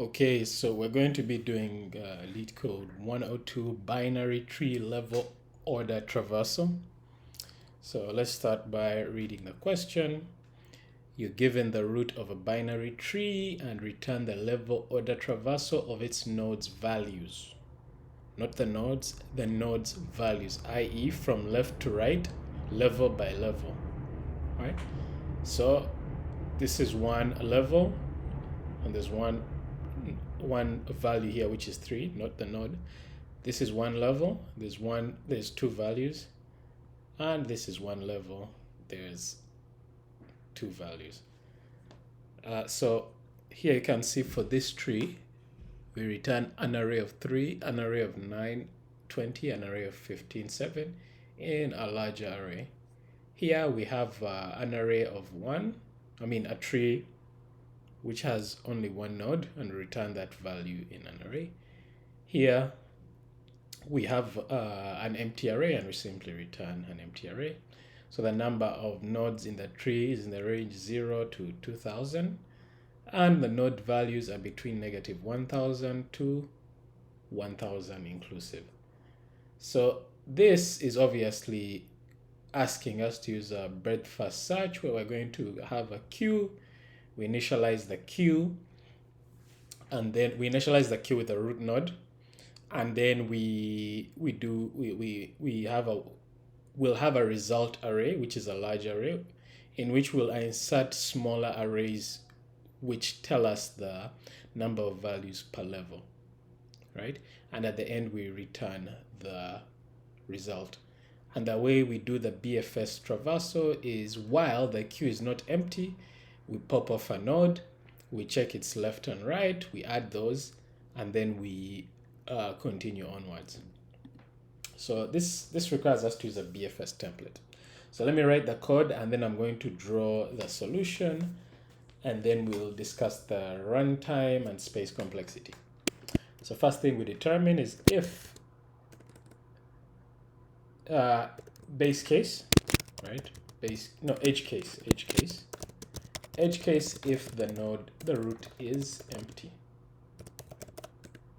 Okay, so we're going to be doing lead code 102 binary tree level order traversal. So let's start by reading the question. You're given the root of a binary tree and return the level order traversal of its nodes values. Not the nodes values, i.e. from left to right, level by level, right? So this is one level and there's one value here, which is 3, not the node. This is one level, there's 2 values, and this is one level, there's 2 values. So here you can see for this tree we return an array of 3, an array of 9, 20, an array of 15, 7 in a larger array. Here we have an array of a tree which has only one node, and return that value in an array. Here we have an empty array, and we simply return an empty array. So the number of nodes in the tree is in the range 0 to 2000, and the node values are between -1000 to 1000 inclusive. So this is obviously asking us to use a breadth first search, where we're going to have a queue. We initialize the queue, and then we initialize the queue with a root node, and then we'll have a result array, which is a large array, in which we'll insert smaller arrays which tell us the number of values per level, right? And at the end we return the result. And the way we do the BFS traversal is, while the queue is not empty, we pop off a node, we check its left and right, we add those, and then we continue onwards. So this requires us to use a BFS template. So let me write the code, and then I'm going to draw the solution, and then we'll discuss the runtime and space complexity. So first thing we determine is if base case, right? Edge case. Edge case if the root is empty.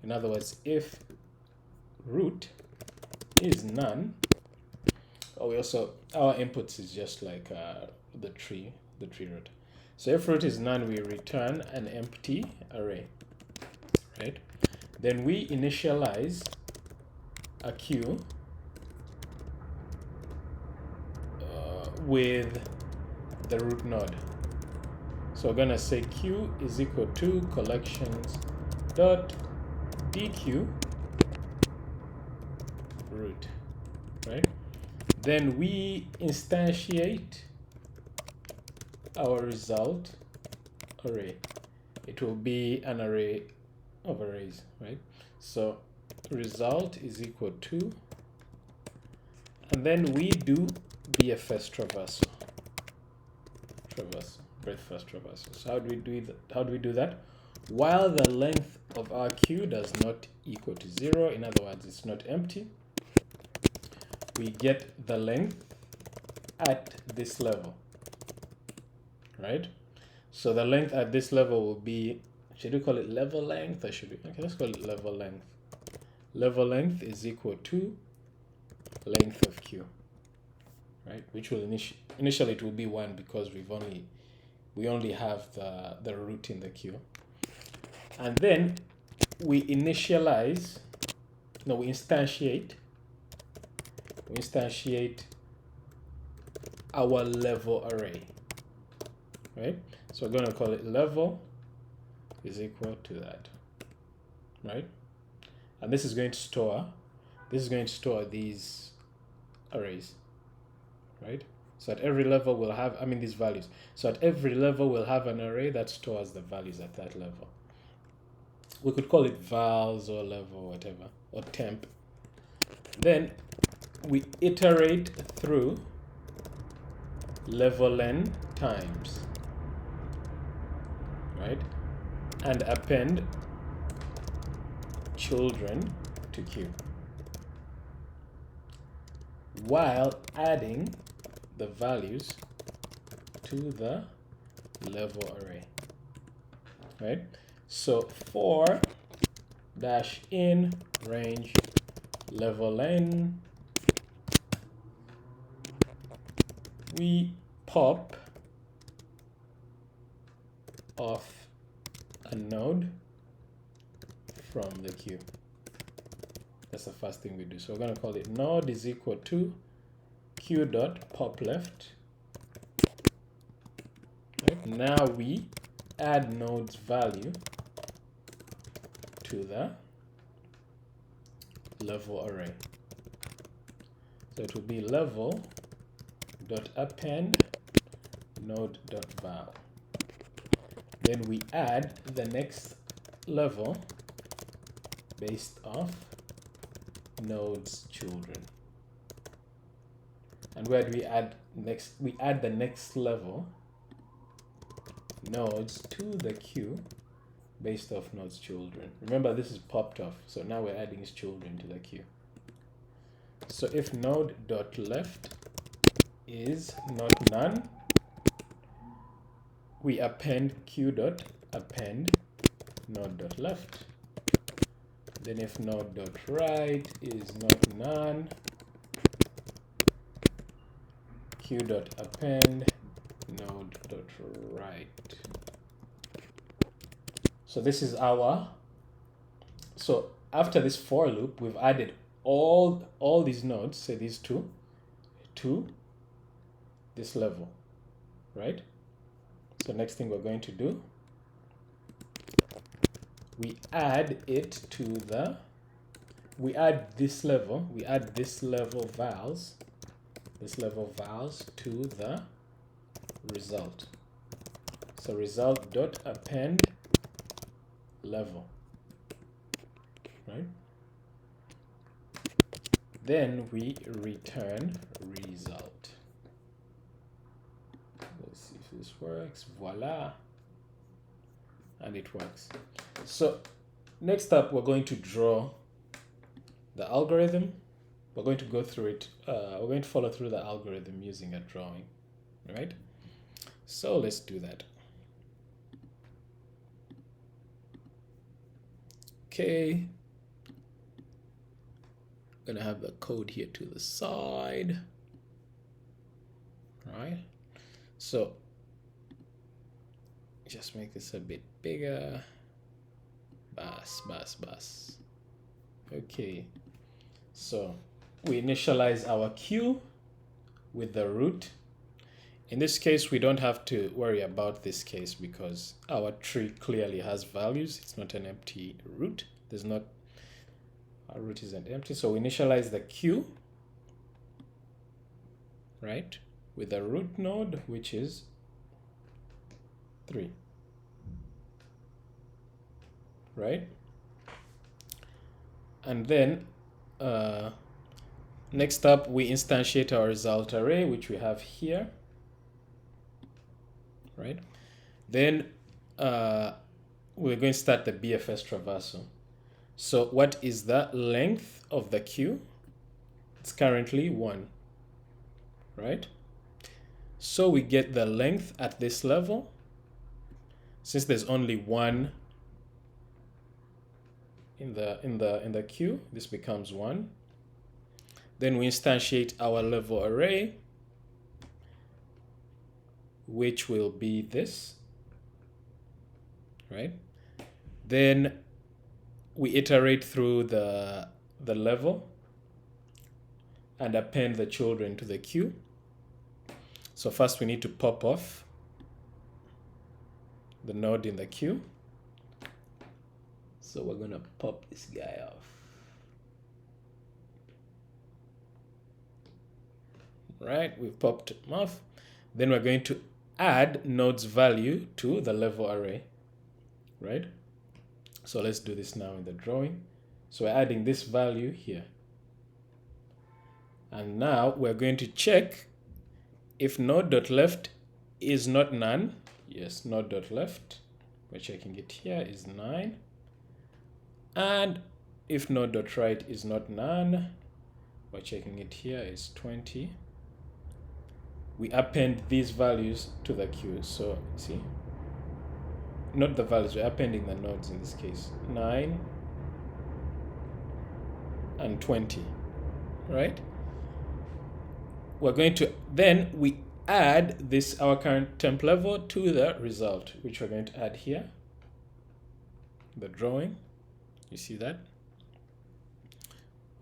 In other words, if root is none, our inputs is just like the tree root. So if root is none, we return an empty array, right? Then we initialize a queue with the root node. So we're gonna say queue is equal to collections dot dq root, right? Then we instantiate our result array. It will be an array of arrays, right? So result is equal to, and then we do BFS traversal, breadth first traversal. So how do we do that? While the length of our queue does not equal to 0, in other words, it's not empty, we get the length at this level, right? So the length at this level will be, should we call it level length, or should we, okay, let's call it level length. Level length is equal to length of queue, right? Which will initially it will be 1, because we only have the root in the queue. And then we instantiate our level array, right? So we're going to call it level is equal to that, right? And this is going to store these arrays, right? So at every level we'll have, these values. So at every level we'll have an array that stores the values at that level. We could call it vals or level, whatever, or temp. Then we iterate through level n times, right? And append children to queue, while adding the values to the level array, right? So for dash in range level n, we pop off a node from the queue. That's the first thing we do. So we're going to call it node is equal to queue dot pop left. Right? Now we add node's value to the level array. So it will be level dot append node dot val. Then we add the next level based off node's children. And where do we add next? We add the next level nodes to the queue based off node's children. Remember, this is popped off, so now we're adding his children to the queue. So if node dot left is not none, we append queue dot append node dot left. Then if node dot right is not none, queue dot append node dot right. So this is our, so after this for loop, we've added all these nodes, say these two, to this level, right? So next thing we're going to do, we add it to the, we add this level vals to the result. So result dot append level, right? Then we return result. Let's see if this works. Voila. And it works. So next up, we're going to draw the algorithm. We're going to go through it. We're going to follow through the algorithm using a drawing, right? So let's do that. Okay. I'm gonna have the code here to the side. All right. So just make this a bit bigger. Bus. Okay. So we initialize our queue with the root. In this case, we don't have to worry about this case because our tree clearly has values. It's not an empty root. There's not, our root isn't empty. So we initialize the queue, right, with the root node, which is 3, right? And then next up, we instantiate our result array, which we have here. Right? Then we're going to start the BFS traversal. So what is the length of the queue? It's currently 1, right? So we get the length at this level. Since there's only 1 in the queue, this becomes 1. Then we instantiate our level array, which will be this, right? Then we iterate through the level and append the children to the queue. So first we need to pop off the node in the queue. So we're gonna pop this guy off. Right, we've popped him off. Then we're going to add node's value to the level array, right? So let's do this now in the drawing. So we're adding this value here. And now we're going to check if node.left is not none. Yes, node.left, we're checking it here, is 9. And if node.right is not none, we're checking it here, is 20. We append these values to the queue. So see, not the values, we're appending the nodes in this case. 9 and 20, right? We're going to, then we add this, our current temp level, to the result, which we're going to add here. The drawing, you see that?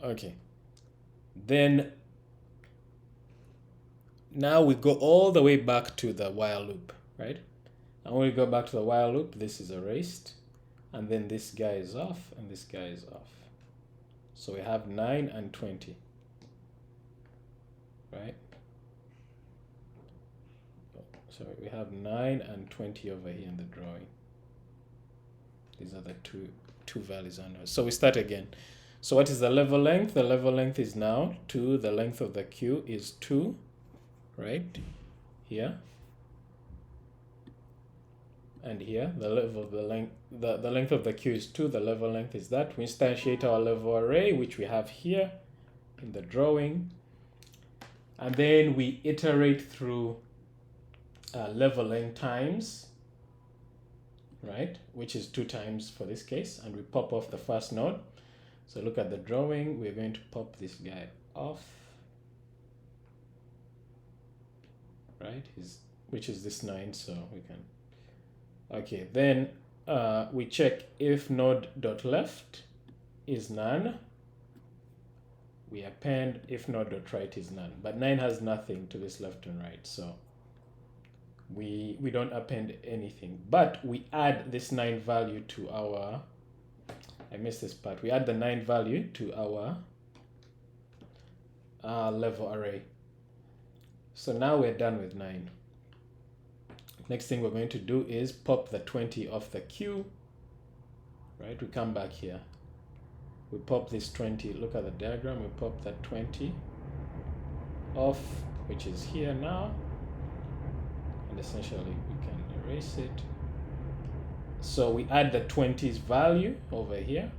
Okay. Then now we go all the way back to the while loop, right? And when we go back to the while loop, this is erased, and then this guy is off, and this guy is off. So we have 9 and 20, right? Sorry, we have 9 and 20 over here in the drawing. These are the two values on us. So we start again. So what is the level length? The level length is now 2. The length of the queue is 2, right? Here. And here, the level of the length, the length of the queue is 2. The level length is that. We instantiate our level array, which we have here in the drawing. And then we iterate through leveling times, right? Which is 2 times for this case. And we pop off the first node. So look at the drawing. We're going to pop this guy off, right? Which is this 9, so we can. Okay, then we check if node.left is none. We append if node.right is none. But 9 has nothing to this left and right, so we don't append anything. But we add this 9 value to our, I missed this part. We add the 9 value to our level array. So now we're done with 9. Next thing we're going to do is pop the 20 off the queue, right? We come back here. We pop this 20, look at the diagram, we pop that 20 off, which is here now. And essentially we can erase it. So we add the 20's value over here.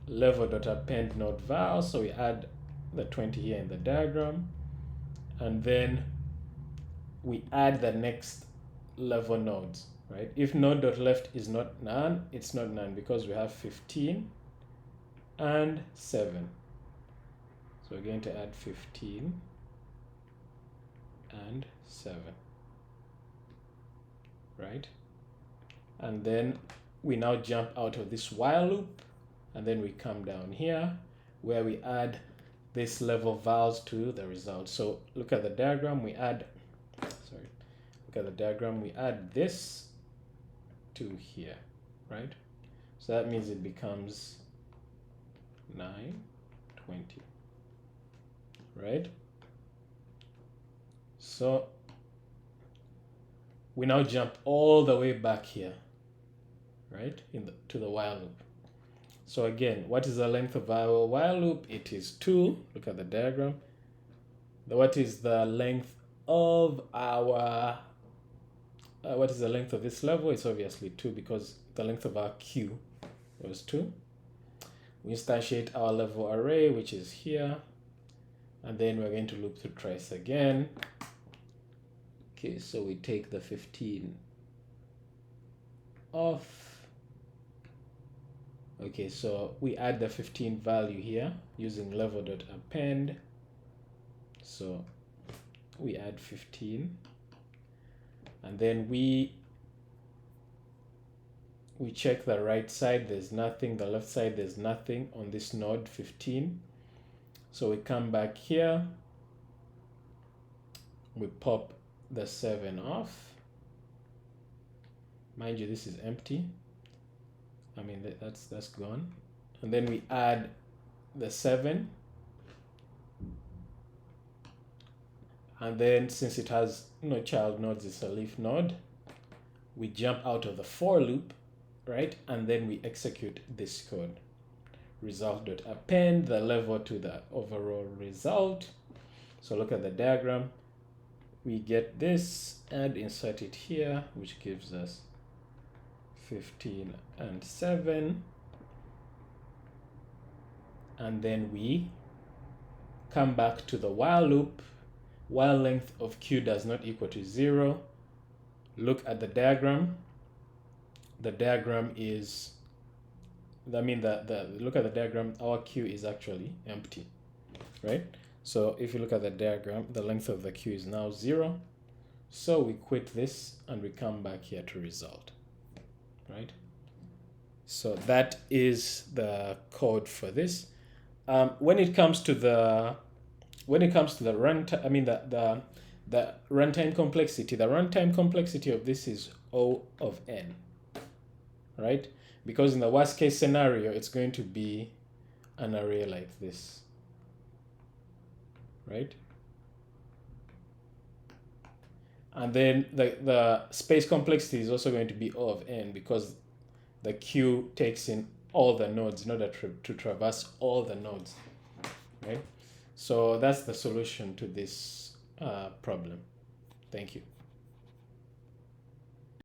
Level.append node val, so we add the 20 here in the diagram. And then we add the next level nodes, right? If node.left is not none, it's not none because we have 15 and 7. So we're going to add 15 and 7, right? And then we now jump out of this while loop, and then we come down here where we add this level vals to the result. So look at the diagram, we add, look at the diagram, we add this to here, right? So that means it becomes 9, 20, right? So we now jump all the way back here, right, to the while loop. So again, what is the length of our while loop? It is 2. Look at the diagram. What is the length of our what is the length of this level? It's obviously 2 because the length of our queue was 2. We instantiate our level array, which is here, and then we're going to loop through thrice again. Okay, so we take the 15 off. Okay, so we add the 15 value here using level.append. So we add 15. And then we check the right side, there's nothing, the left side, there's nothing on this node 15. So we come back here, we pop the 7 off. Mind you, this is empty. I mean, that's gone. And then we add the 7. And then since it has no child nodes, it's a leaf node, we jump out of the for loop, right? And then we execute this code. Result.append the level to the overall result. So look at the diagram. We get this and insert it here, which gives us 15 and 7. And then we come back to the while loop. While length of queue does not equal to 0, look at the diagram. The diagram is, look at the diagram, our queue is actually empty, right? So if you look at the diagram, the length of the queue is now 0. So we quit this and we come back here to result, right? So that is the code for this. When it comes to the runtime, the runtime complexity of this is O of n, right? Because in the worst case scenario, it's going to be an array like this, right? And then the space complexity is also going to be O of n, because the queue takes in all the nodes in order to traverse all the nodes, right? So that's the solution to this problem. Thank you.